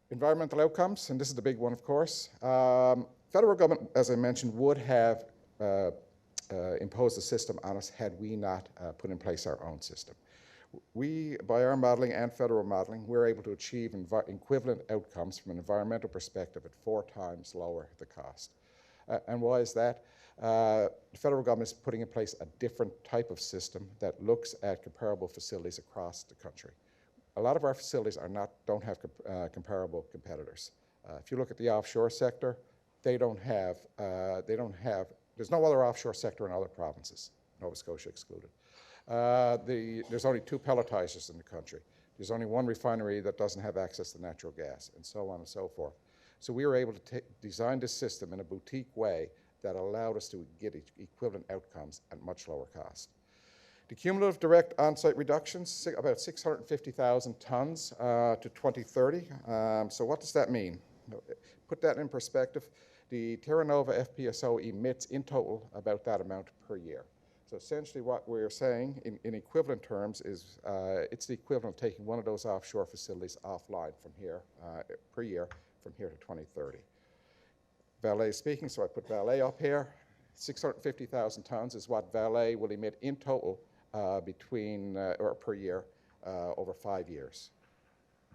Environmental outcomes, and this is the big one, of course. Federal government, as I mentioned, would have imposed a system on us had we not put in place our own system. We, by our modeling and federal modeling, we're able to achieve equivalent outcomes from an environmental perspective at 4 times lower the cost. And why is that? The federal government is putting in place a different type of system that looks at comparable facilities across the country. A lot of our facilities don't have comparable competitors. If you look at the offshore sector, there's no other offshore sector in other provinces, Nova Scotia excluded. There's only 2 pelletizers in the country. There's only 1 refinery that doesn't have access to natural gas, and so on and so forth. So we were able to design this system in a boutique way that allowed us to get equivalent outcomes at much lower cost. The cumulative direct on-site reductions, about 650,000 tons to 2030. So what does that mean? Put that in perspective, the Terra Nova FPSO emits in total about that amount per year. So essentially what we're saying in equivalent terms is it's the equivalent of taking one of those offshore facilities offline from here per year from here to 2030. Valet speaking, so I put Valet up here. 650,000 tons is what Valet will emit in total per year over 5 years.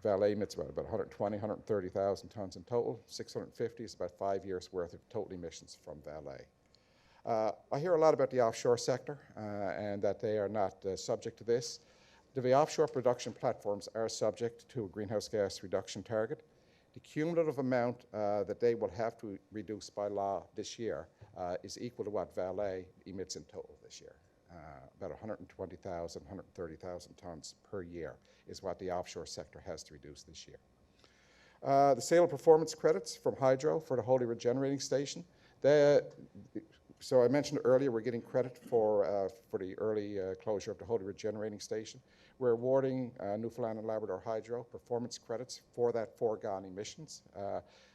Valet emits about 120, 130,000 tons in total. 650 is about 5 years worth of total emissions from Valet. I hear a lot about the offshore sector and that they are not subject to this. The offshore production platforms are subject to a greenhouse gas reduction target. The cumulative amount that they will have to reduce by law this year is equal to what Valet emits in total this year. About 120,000, 130,000 tons per year is what the offshore sector has to reduce this year. The sale of performance credits from hydro for the Holy Regenerating Station. So I mentioned earlier we're getting credit for the early closure of the Holy Regenerating Station. We're awarding Newfoundland and Labrador Hydro performance credits for that foregone emissions.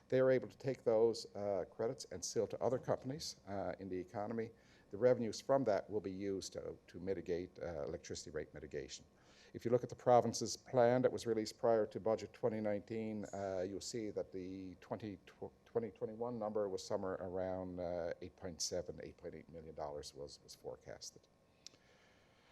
They are able to take those credits and sell to other companies in the economy. The revenues from that will be used to mitigate electricity rate mitigation. If you look at the province's plan that was released prior to budget 2019, you'll see that the 2021 number was somewhere around $8.7, $8.8 million was forecasted.